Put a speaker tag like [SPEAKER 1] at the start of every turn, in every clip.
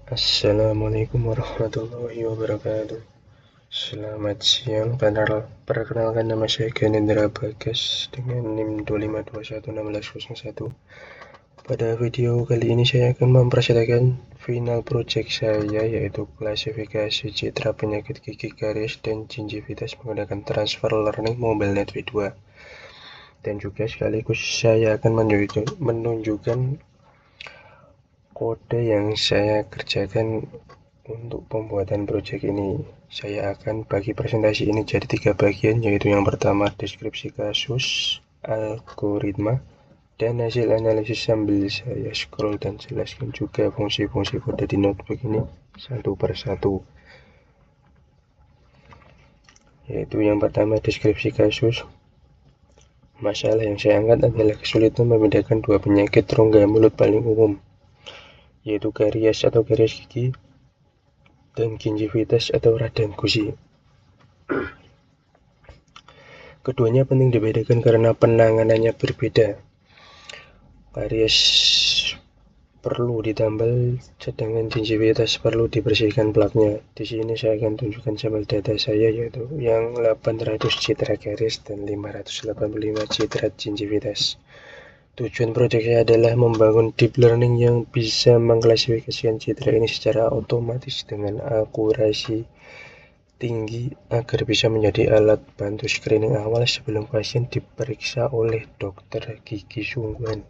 [SPEAKER 1] Assalamualaikum warahmatullahi wabarakatuh. Selamat siang, perkenalkan nama saya Ganendra Bagas dengan NIM 2521601. Pada video kali ini saya akan mempresentasikan final project saya, yaitu klasifikasi citra penyakit gigi, karies, dan gingivitis menggunakan transfer learning MobileNet V2. Dan juga sekaligus saya akan menunjukkan kode yang saya kerjakan untuk pembuatan project ini. Saya akan bagi presentasi ini jadi 3 bagian, yaitu yang pertama deskripsi kasus, algoritma, dan hasil analisis sambil saya scroll dan jelaskan juga fungsi-fungsi kode di notebook ini satu persatu. Yaitu yang pertama deskripsi kasus. Masalah yang saya angkat adalah kesulitan membedakan dua penyakit rongga mulut paling umum, yaitu karies atau karies gigi dan gingivitis atau radang gusi. Keduanya penting dibedakan karena penanganannya berbeda. Karies perlu ditambal, sedangkan gingivitis perlu dibersihkan plaknya. Di sini saya akan tunjukkan sampel data saya, yaitu yang 800 citra karies dan 585 citra gingivitis. Tujuan proyek saya adalah membangun deep learning yang bisa mengklasifikasikan citra ini secara otomatis dengan akurasi tinggi agar bisa menjadi alat bantu screening awal sebelum pasien diperiksa oleh dokter gigi sungguhan.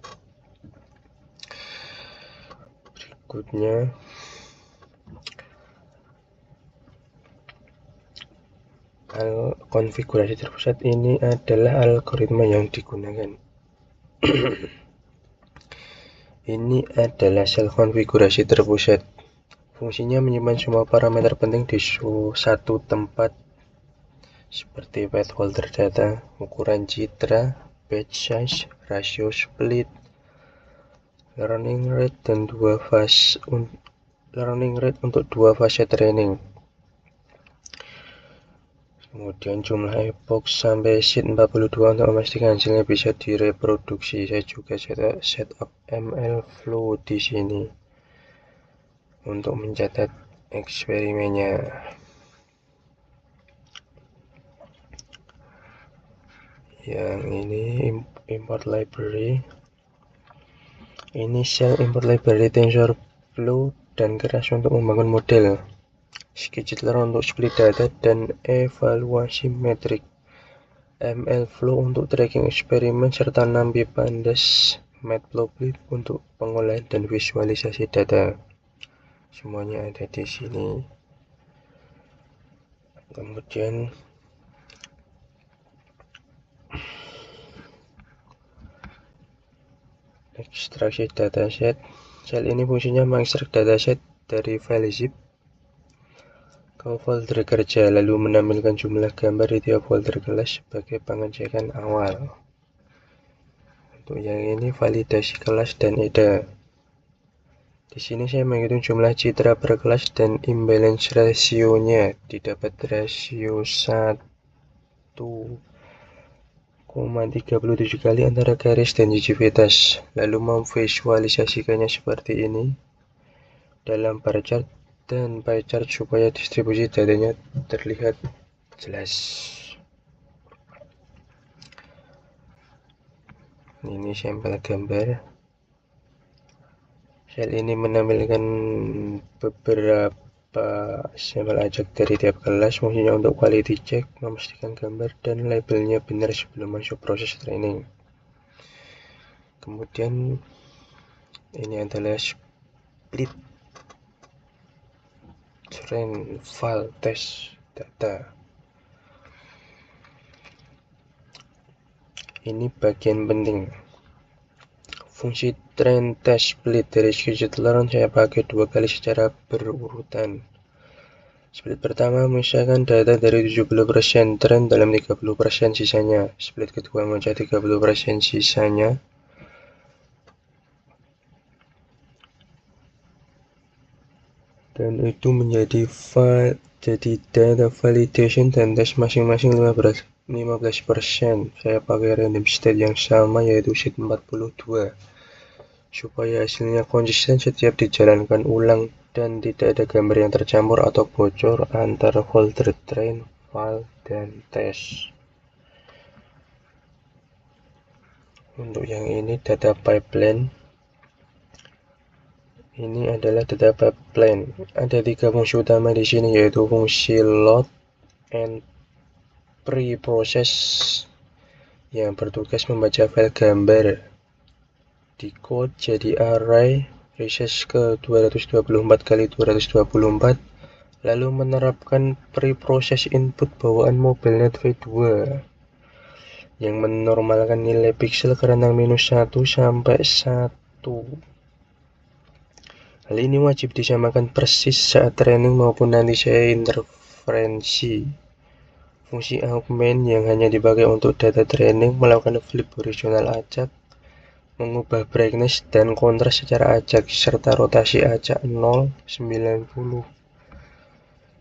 [SPEAKER 1] Berikutnya, konfigurasi terpusat ini adalah algoritma yang digunakan. Ini adalah sel konfigurasi terpusat. Fungsinya menyimpan semua parameter penting di satu tempat, seperti path folder data, ukuran citra, batch size, rasio split, learning rate untuk dua fase training. Kemudian jumlah epoch sampai sheet 42 untuk memastikan hasilnya bisa direproduksi. Saya juga setup ML flow di sini untuk mencatat eksperimennya. Yang ini import library. Ini shell import library TensorFlow dan keras untuk membangun model, Scheduler untuk split data, dan evaluasi metrik. MLflow untuk tracking eksperimen, serta NumPy-Pandas, Matplotlib untuk pengolahan dan visualisasi data. Semuanya ada di sini. Kemudian ekstraksi dataset. Sel ini fungsinya mengekstrak dataset dari file zip ke folder kerja, lalu menampilkan jumlah gambar di tiap folder kelas sebagai pengecekan awal. Untuk yang ini validasi kelas dan EDA. Di sini saya menghitung jumlah citra per kelas dan imbalance rasionya didapat rasio 1,37 kali antara karies dan gingivitis, lalu memvisualisasikannya seperti ini dalam bar chart dan pie chart supaya distribusi datanya terlihat jelas. Ini sampel gambar. Sel ini menampilkan beberapa sampel ajak dari tiap kelas. Fungsinya untuk quality check, memastikan gambar dan labelnya benar sebelum masuk proses training. Kemudian ini adalah split train file test data. Ini bagian penting. Fungsi train test split dari scheduler saya pakai 2 kali secara berurutan. Split pertama misalkan data dari 70% train dalam 30% sisanya. Split kedua menjadi 30% sisanya. Dan itu menjadi data validation dan tes masing-masing 15%. Saya pakai random state yang sama, yaitu sheet 42. supaya hasilnya konsisten setiap dijalankan ulang dan tidak ada gambar yang tercampur atau bocor antara folder train, file, dan test. Untuk yang ini data pipeline. Ini adalah data pipeline. Ada 3 fungsi utama di sini, yaitu fungsi load and preprocess yang bertugas membaca file gambar di code jadi array recess ke 224 kali 224, lalu menerapkan preprocess input bawaan mobilnet V2 yang menormalkan nilai pixel ke rentang -1 sampai 1. Hal ini wajib disamakan persis saat training maupun nanti saya interferensi. Fungsi augment yang hanya dipakai untuk data training melakukan flip horizontal acak, mengubah brightness dan kontras secara acak, serta rotasi acak 0, 90,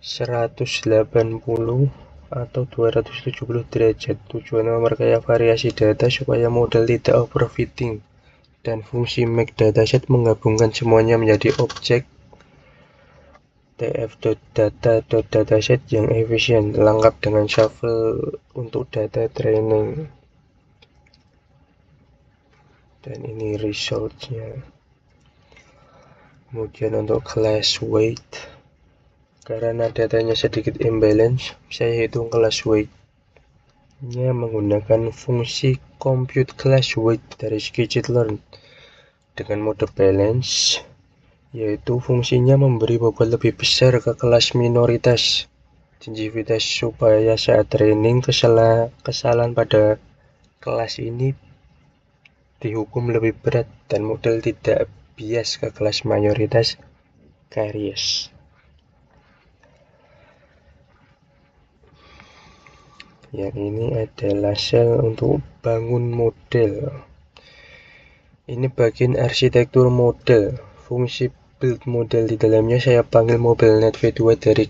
[SPEAKER 1] 180, atau 270 derajat. Tujuannya memperkaya variasi data supaya model tidak overfitting, dan fungsi make dataset menggabungkan semuanya menjadi objek tf.data.dataset yang efisien, lengkap dengan shuffle untuk data training. Dan ini resultnya. Kemudian untuk class weight, karena datanya sedikit imbalance, saya hitung class weight-nya menggunakan fungsi compute class weight dari scikit-learn dengan mode balance, yaitu fungsinya memberi bobot lebih besar ke kelas minoritas sensitivitas supaya saat training kesalahan pada kelas ini dihukum lebih berat dan model tidak bias ke kelas mayoritas carriers. Yang ini adalah sel untuk bangun model. Ini bagian arsitektur model. Fungsi build model di dalamnya saya panggil mobilnet V2 dari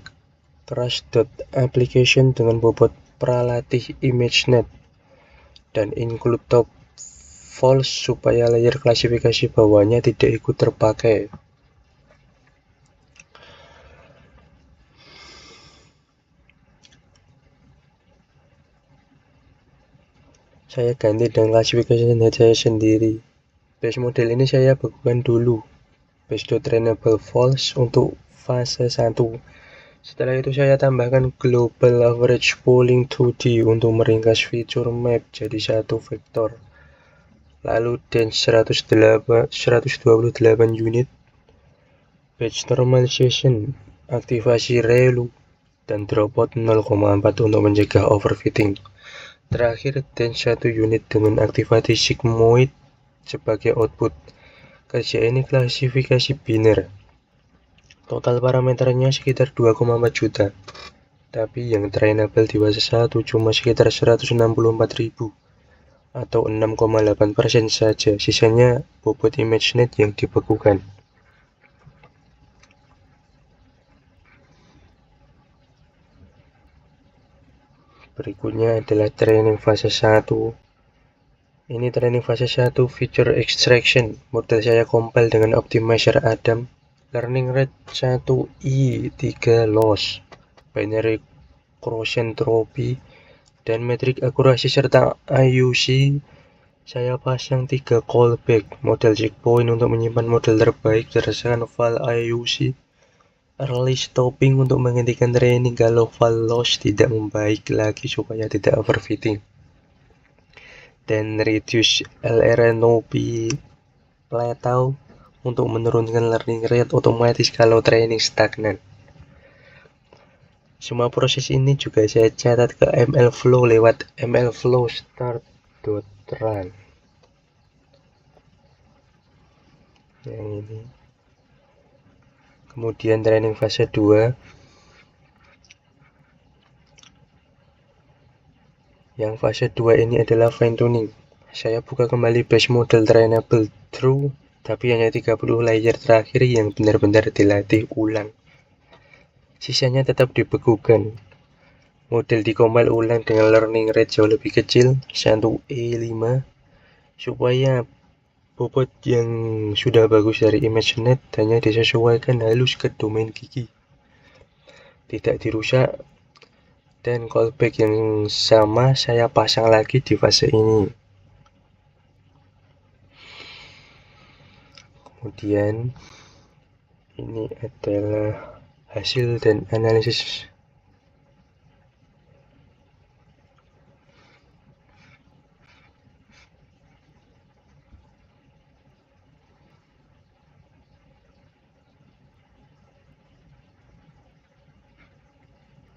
[SPEAKER 1] crash.application dengan bobot pralatih ImageNet dan include top false supaya layer klasifikasi bawahnya tidak ikut terpakai. Saya ganti dengan klasifikasi saya sendiri. Base model ini saya bekukan dulu. Base.trainable false untuk fase 1. Setelah itu saya tambahkan global average pooling 2D untuk meringkas fitur map jadi satu vektor. Lalu dense 128 unit, batch normalization, aktivasi relu, dan dropout 0,4 untuk mencegah overfitting. Terakhir dense 1 unit dengan aktivasi sigmoid sebagai output. Kerja ini klasifikasi biner. Total parameternya sekitar 2,4 juta. Tapi yang trainable di fase 1 cuma sekitar 164.000. Atau 6,8% saja, sisanya bobot ImageNet yang dibekukan. Berikutnya adalah training fase 1. Ini training fase 1 feature extraction. Model saya compile dengan optimizer Adam, learning rate 1i3 loss, binary cross entropy, dan metrik akurasi serta IUC. Saya pasang 3 callback model checkpoint untuk menyimpan model terbaik berdasarkan file IUC, early stopping untuk menghentikan training kalau file loss tidak membaik lagi supaya tidak overfitting, dan reduce LRNOP plateau untuk menurunkan learning rate otomatis kalau training stagnan. Semua proses ini juga saya catat ke MLflow lewat MLflow start.run. Yang ini. Kemudian training fase 2. Yang fase 2 ini adalah fine tuning. Saya buka kembali base model trainable true, tapi hanya 30 layer terakhir yang benar-benar dilatih ulang. Sisanya tetap dibekukan. Model dikompil ulang dengan learning rate jauh lebih kecil, 1E5, supaya bobot yang sudah bagus dari ImageNet hanya disesuaikan halus ke domain Gigi, tidak dirusak, dan callback yang sama saya pasang lagi di fase ini. Kemudian ini adalah hasil dan analisis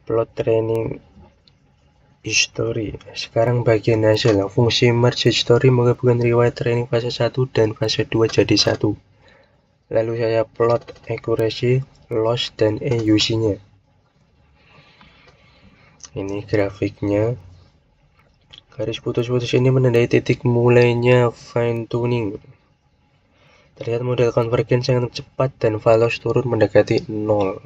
[SPEAKER 1] plot training history. Sekarang bagian hasil. Fungsi merge history menggabungkan riwayat training fase 1 dan fase 2 jadi satu. Lalu saya plot accuracy, loss, dan AUC-nya. Ini grafiknya. Garis putus-putus ini menandai titik mulainya fine tuning. Terlihat model konvergen sangat cepat dan values turun mendekati 0.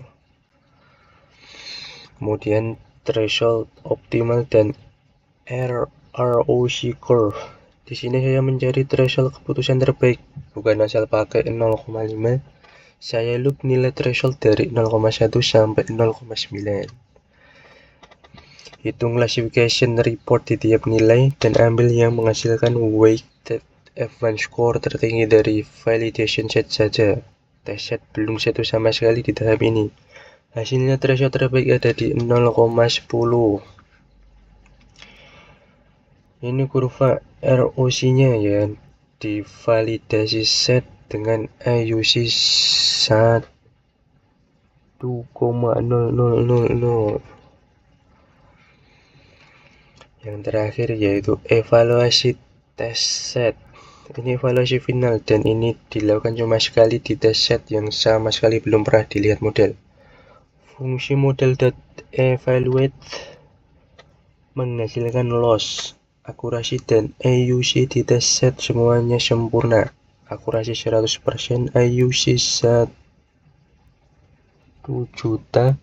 [SPEAKER 1] Kemudian threshold optimal dan ROC curve. Di sini saya mencari threshold keputusan terbaik, bukan asal pakai 0,5. Saya loop nilai threshold dari 0,1 sampai 0,9. Hitung classification report di tiap nilai dan ambil yang menghasilkan weighted advanced score tertinggi dari validation set saja. Test set belum satu sama sekali di tahap ini. Hasilnya threshold terbaik ada di 0,10. Ini kurva ROC-nya ya, divalidasi set dengan AUC 1,0000. Yang terakhir yaitu evaluasi test set. Ini evaluasi final dan ini dilakukan cuma sekali di test set yang sama sekali belum pernah dilihat model. Fungsi model evaluate menghasilkan loss, akurasi, dan AUC di test set semuanya sempurna. Akurasi 100%, AUC 1 juta.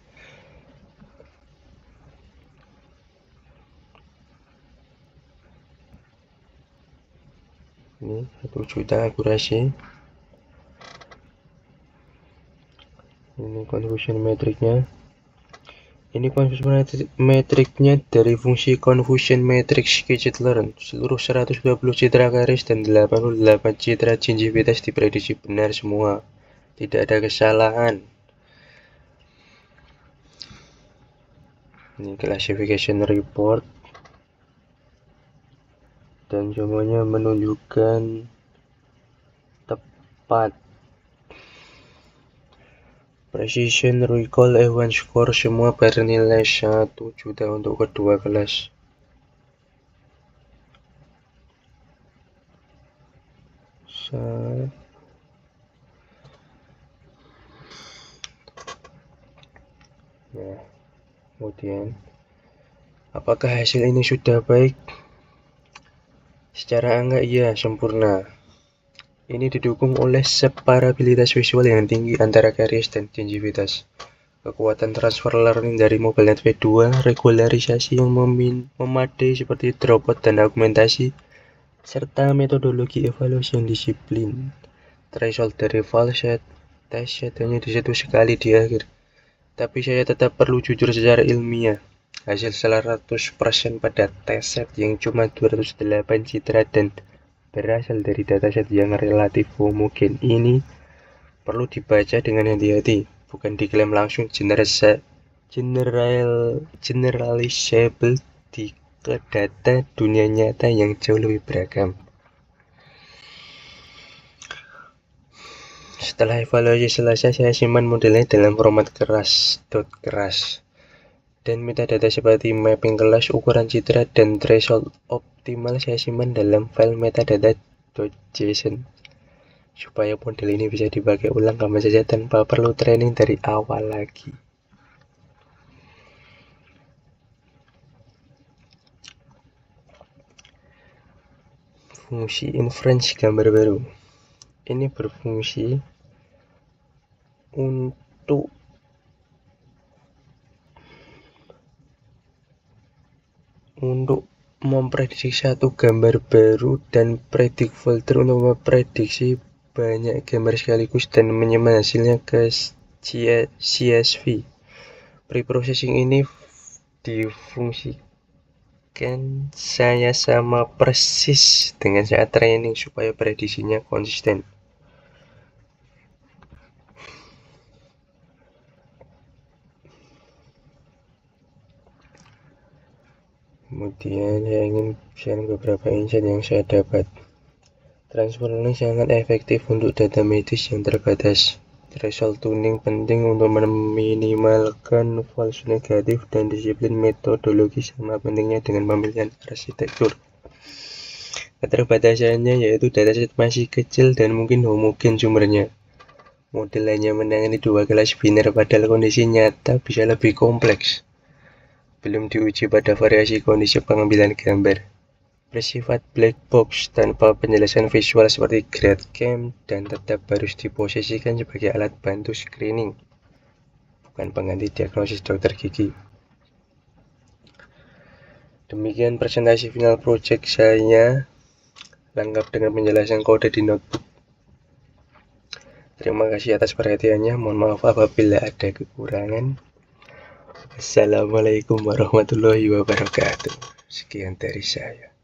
[SPEAKER 1] Ini 1 juta akurasi. Ini confusion metricnya. Ini confusion metricnya dari fungsi confusion matrix Skitlearn. Seluruh 120 citra garis dan 88 citra gingivitas diprediksi benar semua. Tidak ada kesalahan. Ini classification report. Dan semuanya menunjukkan tepat. Precision recall advanced score semua bernilai 1 juta untuk kedua kelas. Nah, kemudian apakah hasil ini sudah baik? Secara angka iya, sempurna. Ini didukung oleh separabilitas visual yang tinggi antara garis dan gingivitas. Kekuatan transfer learning dari MobileNet V2, regularisasi yang memadai seperti Dropbox dan augmentasi, serta metodologi evaluasi yang disiplin. Threshold dari file set, test set hanya disentuh sekali di akhir. Tapi saya tetap perlu jujur secara ilmiah. Hasil 100% pada test set yang cuma 208 citra dan berasal dari dataset yang relatif homogen ini perlu dibaca dengan hati-hati, bukan diklaim langsung generalizable di ke data dunia nyata yang jauh lebih beragam. Setelah evaluasi selesai, saya simpan modelnya dalam format keras. Dan metadata seperti mapping kelas, ukuran citra, dan threshold optimal saya simpan dalam file metadata.json supaya model ini bisa dipakai ulang kapan saja tanpa perlu training dari awal lagi. Fungsi inference gambar baru. Ini berfungsi untuk memprediksi satu gambar baru dan predict filter untuk memprediksi banyak gambar sekaligus dan menyimpan hasilnya ke CSV. Preprocessing ini difungsikan saya sama persis dengan saat training supaya prediksinya konsisten. Kemudian saya ingin share beberapa insight yang saya dapat. Transfer learning sangat efektif untuk data medis yang terbatas. Threshold tuning penting untuk meminimalkan false negatif dan disiplin metodologi sama pentingnya dengan pemilihan arsitektur. Keterbatasannya yaitu dataset masih kecil dan mungkin homogen sumbernya. Model hanya menangani 2 kelas biner padahal kondisi nyata bisa lebih kompleks. Belum diuji pada variasi kondisi pengambilan gambar. Bersifat black box tanpa penjelasan visual seperti GradCam dan tetap harus diposisikan sebagai alat bantu screening, bukan pengganti diagnosis dokter gigi. Demikian presentasi final project saya, lengkap dengan penjelasan kode di notebook. Terima kasih atas perhatiannya, mohon maaf apabila ada kekurangan. Assalamualaikum warahmatullahi wabarakatuh. Sekian dari saya.